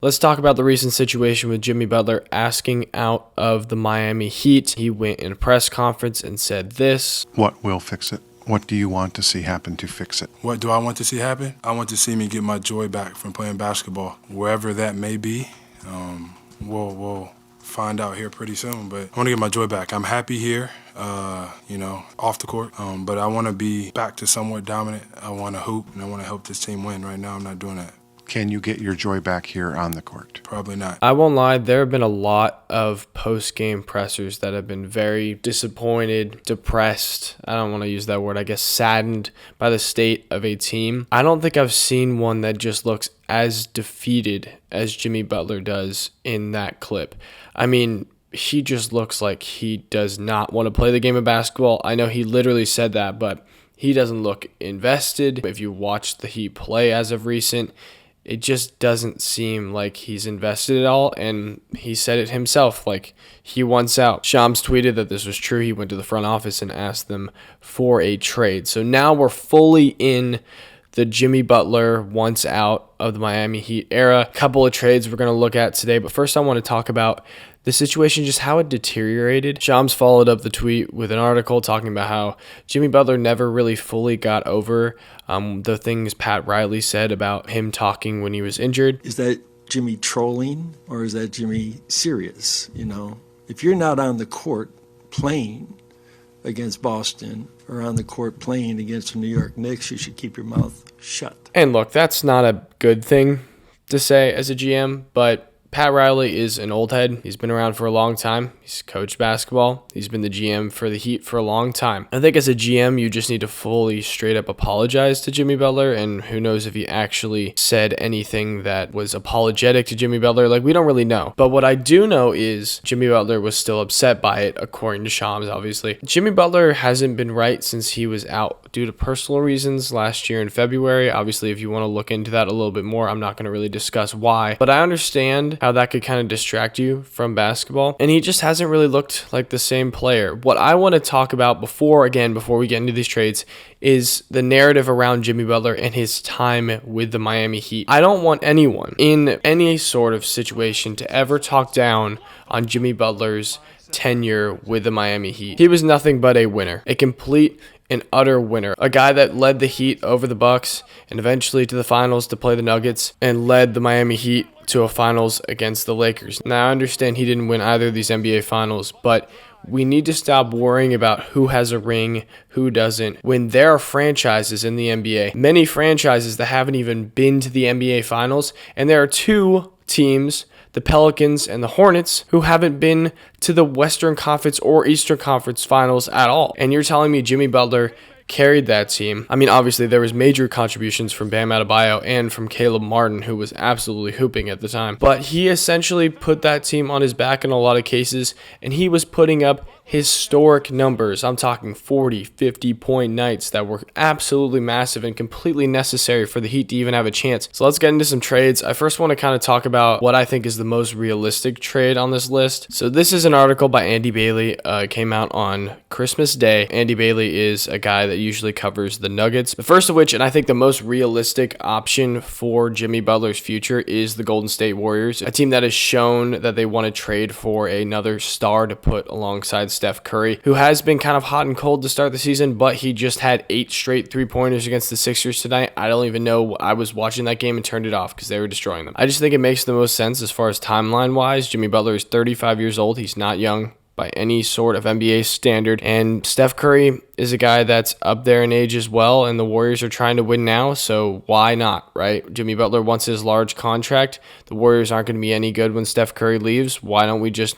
Let's talk about the recent situation with Jimmy Butler asking out of the Miami Heat. He went in a press conference and said this. What will fix it? What do you want to see happen to fix it? What do I want to see happen? I want to see me get my joy back from playing basketball, wherever that may be. We'll find out here pretty soon, but I want to get my joy back. I'm happy here, off the court, but I want to be back to somewhat dominant. I want to hoop, and I want to help this team win. Right now, I'm not doing that. Can you get your joy back here on the court? Probably not. I won't lie, there have been a lot of post-game pressers that have been very disappointed, depressed. I don't want to use that word, I guess saddened by the state of a team. I don't think I've seen one that just looks as defeated as Jimmy Butler does in that clip. I mean, he just looks like he does not want to play the game of basketball. I know he literally said that, but he doesn't look invested. If you watch the Heat play as of recent, it just doesn't seem like he's invested at all, and he said it himself, like he wants out. Shams tweeted that this was true. He went to the front office and asked them for a trade. So now we're fully in the Jimmy Butler wants out of the Miami Heat era. A couple of trades we're going to look at today, but first I want to talk about the situation, just how it deteriorated. Shams followed up the tweet with an article talking about how Jimmy Butler never really fully got over the things Pat Riley said about him talking when he was injured. Is that Jimmy trolling or is that Jimmy serious? If you're not on the court playing against Boston or on the court playing against the New York Knicks, you should keep your mouth shut. And look, that's not a good thing to say as a GM, but Pat Riley is an old head. He's been around for a long time. He's coached basketball. He's been the GM for the Heat for a long time. I think as a GM, you just need to fully straight up apologize to Jimmy Butler, and who knows if he actually said anything that was apologetic to Jimmy Butler. Like, we don't really know. But what I do know is Jimmy Butler was still upset by it, according to Shams, obviously. Jimmy Butler hasn't been right since he was out due to personal reasons last year in February. Obviously, if you want to look into that a little bit more, I'm not going to really discuss why. But I understand how that could kind of distract you from basketball. And he just hasn't really looked like the same player. What I want to talk about before we get into these trades is the narrative around Jimmy Butler and his time with the Miami Heat. I don't want anyone in any sort of situation to ever talk down on Jimmy Butler's tenure with the Miami Heat. He was nothing but a winner, a complete and utter winner, a guy that led the Heat over the Bucks and eventually to the finals to play the Nuggets and led the Miami Heat to a finals against the Lakers. Now, I understand he didn't win either of these NBA finals, but we need to stop worrying about who has a ring, who doesn't, when there are franchises in the NBA, many franchises that haven't even been to the NBA finals, and there are two teams, the Pelicans and the Hornets, who haven't been to the Western Conference or Eastern Conference finals at all. And you're telling me Jimmy Butler carried that team. I mean, obviously there was major contributions from Bam Adebayo and from Caleb Martin, who was absolutely hooping at the time. But he essentially put that team on his back in a lot of cases, and he was putting up historic numbers. I'm talking 40, 50-point nights that were absolutely massive and completely necessary for the Heat to even have a chance. So let's get into some trades. I first want to kind of talk about what I think is the most realistic trade on this list. So this is an article by Andy Bailey. It came out on Christmas Day. Andy Bailey is a guy that usually covers the Nuggets. The first of which, and I think the most realistic option for Jimmy Butler's future, is the Golden State Warriors, a team that has shown that they want to trade for another star to put alongside Steph Curry, who has been kind of hot and cold to start the season, but he just had 8 straight three-pointers against the Sixers tonight. I don't even know. I was watching that game and turned it off because they were destroying them. I just think it makes the most sense as far as timeline-wise. Jimmy Butler is 35 years old. He's not young by any sort of NBA standard. And Steph Curry is a guy that's up there in age as well, and the Warriors are trying to win now, so why not, right? Jimmy Butler wants his large contract. The Warriors aren't going to be any good when Steph Curry leaves. Why don't we just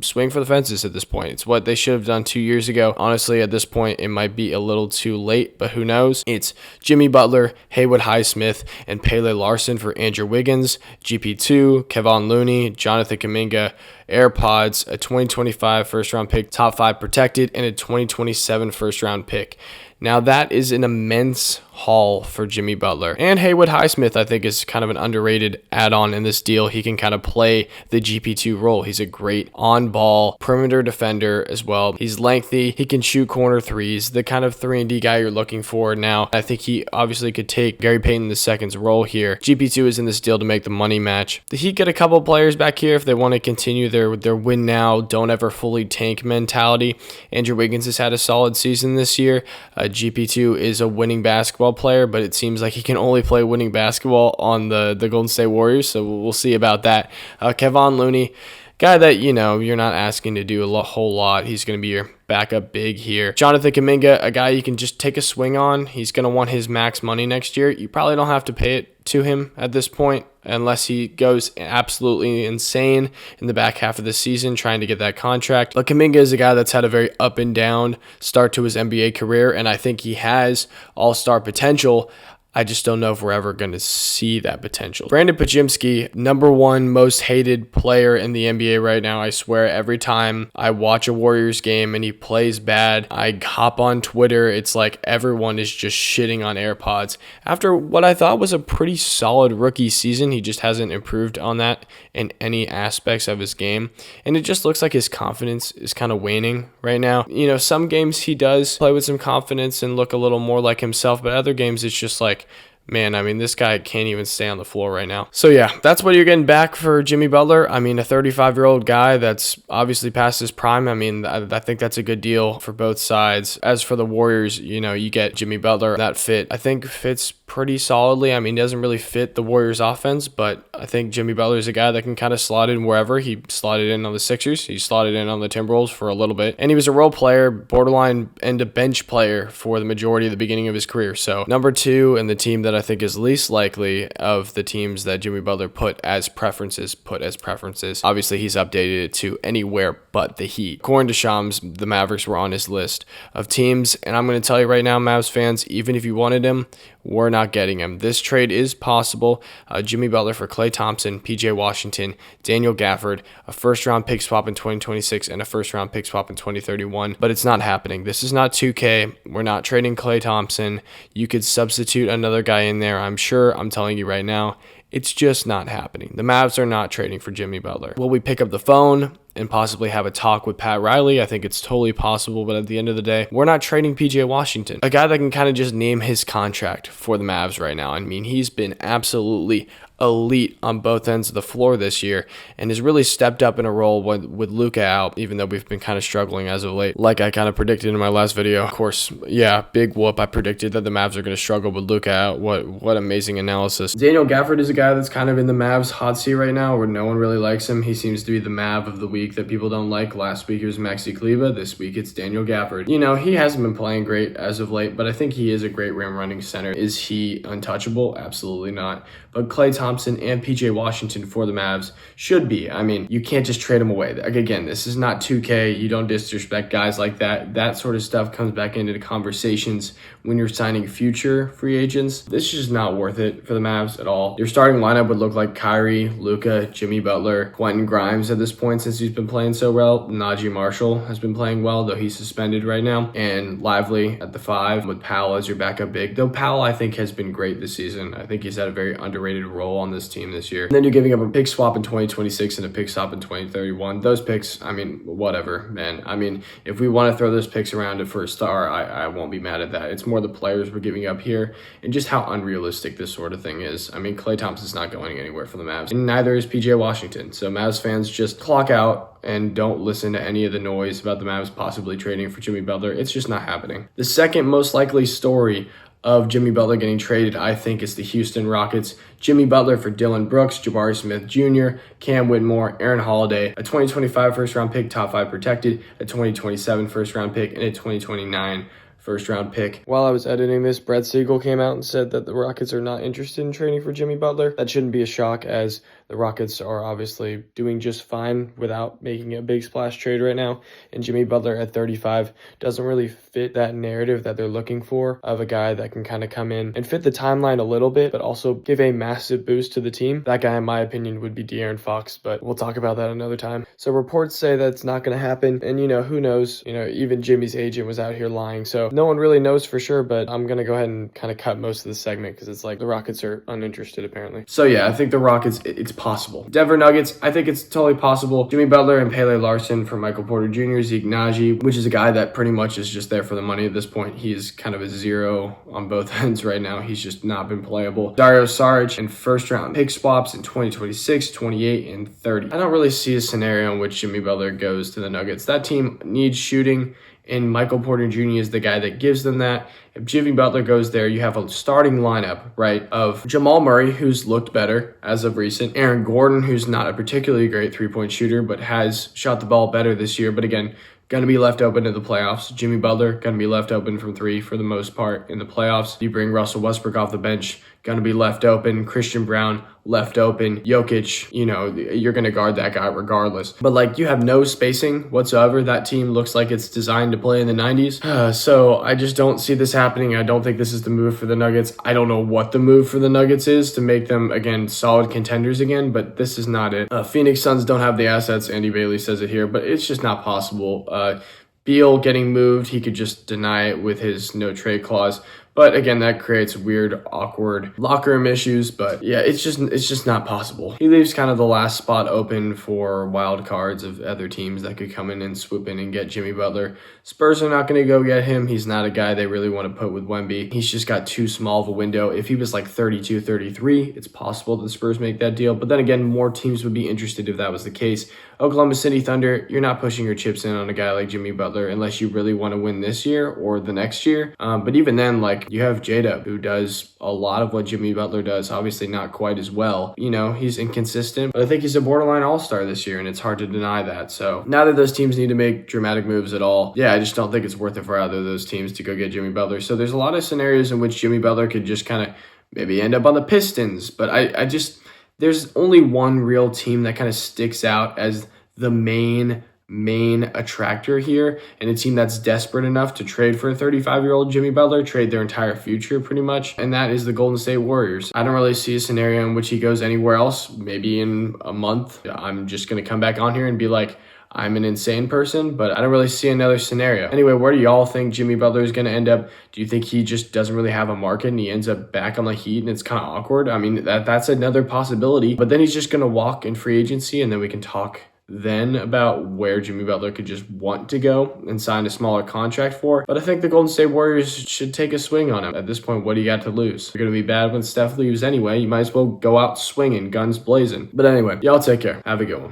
swing for the fences at this point? It's what they should have done 2 years ago. Honestly, at this point, it might be a little too late, but who knows? It's Jimmy Butler, Haywood Highsmith, and Pele Larson for Andrew Wiggins, GP2, Kevon Looney, Jonathan Kuminga, AirPods, a 2025 first-round pick, top 5 protected, and a 2027 first-round pick. Now that is an immense haul for Jimmy Butler. And Haywood Highsmith, I think, is kind of an underrated add-on in this deal. He can kind of play the GP2 role. He's a great on-ball perimeter defender as well. He's lengthy. He can shoot corner threes, the kind of 3-and-D guy you're looking for. Now, I think he obviously could take Gary Payton II's role here. GP2 is in this deal to make the money match. The Heat get a couple players back here if they want to continue their win now, don't ever fully tank mentality. Andrew Wiggins has had a solid season this year. GP2 is a winning basketball player, but it seems like he can only play winning basketball on the Golden State Warriors, so we'll see about that. Kevon Looney, guy that, you're not asking to do a whole lot. He's going to be your backup big here. Jonathan Kuminga, a guy you can just take a swing on. He's going to want his max money next year. You probably don't have to pay it to him at this point unless he goes absolutely insane in the back half of the season trying to get that contract. But Kuminga is a guy that's had a very up and down start to his NBA career, and I think he has all-star potential. I just don't know if we're ever going to see that potential. Brandon Podziemski, #1 most hated player in the NBA right now. I swear every time I watch a Warriors game and he plays bad, I hop on Twitter. It's like everyone is just shitting on AirPods. After what I thought was a pretty solid rookie season, he just hasn't improved on that in any aspects of his game. And it just looks like his confidence is kind of waning right now. Some games he does play with some confidence and look a little more like himself, but other games it's just like, man, this guy can't even stay on the floor right now. So yeah, that's what you're getting back for Jimmy Butler. A 35-year-old guy that's obviously past his prime. I think that's a good deal for both sides. As for the Warriors, you get Jimmy Butler. That fits pretty solidly. He doesn't really fit the Warriors offense, but I think Jimmy Butler is a guy that can kind of slot in wherever. He slotted in on the Sixers. He slotted in on the Timberwolves for a little bit. And he was a role player, borderline and a bench player for the majority of the beginning of his career. So #2 and the team that I think is least likely of the teams that Jimmy Butler put as preferences. Obviously, he's updated it to anywhere but the Heat. According to Shams, the Mavericks were on his list of teams, and I'm going to tell you right now, Mavs fans, even if you wanted him, we're not getting him. This trade is possible. Jimmy Butler for Klay Thompson, PJ Washington, Daniel Gafford, a first-round pick swap in 2026, and a first-round pick swap in 2031. But it's not happening. This is not 2K. We're not trading Klay Thompson. You could substitute another guy in there, I'm sure. I'm telling you right now, it's just not happening. The Mavs are not trading for Jimmy Butler. Will we pick up the phone and possibly have a talk with Pat Riley? I think it's totally possible, but at the end of the day, we're not trading PJ Washington, a guy that can kind of just name his contract for the Mavs right now. He's been absolutely elite on both ends of the floor this year and has really stepped up in a role with Luka out, even though we've been kind of struggling as of late, like I kind of predicted in my last video. Of course, yeah, big whoop. I predicted that the Mavs are going to struggle with Luka out. What amazing analysis. Daniel Gafford is a guy that's kind of in the Mavs hot seat right now where no one really likes him. He seems to be the Mav of the week that people don't like. Last week it was Maxi Kleber. This week it's Daniel Gafford. He hasn't been playing great as of late, but I think he is a great rim running center. Is he untouchable? Absolutely not. But Klay Thompson and PJ Washington for the Mavs should be. You can't just trade them away. Again, this is not 2K. You don't disrespect guys like that. That sort of stuff comes back into the conversations when you're signing future free agents. This is just not worth it for the Mavs at all. Your starting lineup would look like Kyrie, Luka, Jimmy Butler, Quentin Grimes at this point since he's been playing so well. Najee Marshall has been playing well, though he's suspended right now. And Lively at the 5 with Powell as your backup big. Though Powell, I think, has been great this season. I think he's had a very underrated role on this team this year. And then you're giving up a pick swap in 2026 and a pick swap in 2031. Those picks, whatever, man. If we want to throw those picks around for a star, I won't be mad at that. It's more the players we're giving up here and just how unrealistic this sort of thing is. Klay Thompson's not going anywhere for the Mavs, and neither is PJ Washington. So Mavs fans, just clock out and don't listen to any of the noise about the Mavs possibly trading for Jimmy Butler. It's just not happening. The second most likely story of Jimmy Butler getting traded, I think, is the Houston Rockets. Jimmy Butler for Dylan Brooks, Jabari Smith Jr., Cam Whitmore, Aaron Holiday, a 2025 first-round pick, top 5 protected, a 2027 first-round pick, and a 2029 first-round pick. While I was editing this, Brett Siegel came out and said that the Rockets are not interested in trading for Jimmy Butler. That shouldn't be a shock, as The Rockets are obviously doing just fine without making a big splash trade right now. And Jimmy Butler at 35 doesn't really fit that narrative that they're looking for of a guy that can kind of come in and fit the timeline a little bit, but also give a massive boost to the team. That guy, in my opinion, would be De'Aaron Fox, but we'll talk about that another time. So reports say that's not going to happen. And, who knows? Even Jimmy's agent was out here lying. So no one really knows for sure, but I'm going to go ahead and kind of cut most of the segment because it's like the Rockets are uninterested apparently. So yeah, I think the Rockets, it's possible. Denver Nuggets, I think it's totally possible. Jimmy Butler and Pele Larson for Michael Porter Jr., Zeke Naji, which is a guy that pretty much is just there for the money at this point. He is kind of a zero on both ends right now. He's just not been playable. Dario Saric and first round pick swaps in 2026, 28, and 30. I don't really see a scenario in which Jimmy Butler goes to the Nuggets. That team needs shooting, and Michael Porter Jr. is the guy that gives them that. If Jimmy Butler goes there, you have a starting lineup, right, of Jamal Murray, who's looked better as of recent, Aaron Gordon, who's not a particularly great three-point shooter, but has shot the ball better this year, but again, going to be left open to the playoffs. Jimmy Butler, going to be left open from three for the most part in the playoffs. You bring Russell Westbrook off the bench, going to be left open. Christian Brown, left open. Jokic, you're going to guard that guy regardless. But you have no spacing whatsoever. That team looks like it's designed to play in the 90s. So I just don't see this happening. I don't think this is the move for the Nuggets. I don't know what the move for the Nuggets is to make them, again, solid contenders again, but this is not it. Phoenix Suns don't have the assets. Andy Bailey says it here, but it's just not possible. Beal getting moved, he could just deny it with his no trade clause. But again, that creates weird, awkward locker room issues. But yeah, it's just not possible. He leaves kind of the last spot open for wild cards of other teams that could come in and swoop in and get Jimmy Butler. Spurs are not going to go get him. He's not a guy they really want to put with Wemby. He's just got too small of a window. If he was 32, 33, it's possible that the Spurs make that deal. But then again, more teams would be interested if that was the case. Oklahoma City Thunder, you're not pushing your chips in on a guy like Jimmy Butler unless you really want to win this year or the next year. But even then, you have J-Dub, who does a lot of what Jimmy Butler does, obviously not quite as well. He's inconsistent, but I think he's a borderline all-star this year, and it's hard to deny that. So now that those teams need to make dramatic moves at all, yeah, I just don't think it's worth it for either of those teams to go get Jimmy Butler. So there's a lot of scenarios in which Jimmy Butler could just kind of maybe end up on the Pistons, but I just, there's only one real team that kind of sticks out as the main attractor here, and a team that's desperate enough to trade for a 35-year-old Jimmy Butler, trade their entire future pretty much, and that is the Golden State Warriors. I don't really see a scenario in which he goes anywhere else. Maybe in a month, I'm just going to come back on here and be like, I'm an insane person, but I don't really see another scenario. Anyway, where do y'all think Jimmy Butler is going to end up? Do you think he just doesn't really have a market and he ends up back on the Heat and it's kind of awkward? I mean, that's another possibility, but then he's just going to walk in free agency and then we can talk then about where Jimmy Butler could just want to go and sign a smaller contract for. But I think the Golden State Warriors should take a swing on him. At this point, what do you got to lose? You're going to be bad when Steph leaves anyway. You might as well go out swinging, guns blazing. But anyway, y'all take care. Have a good one.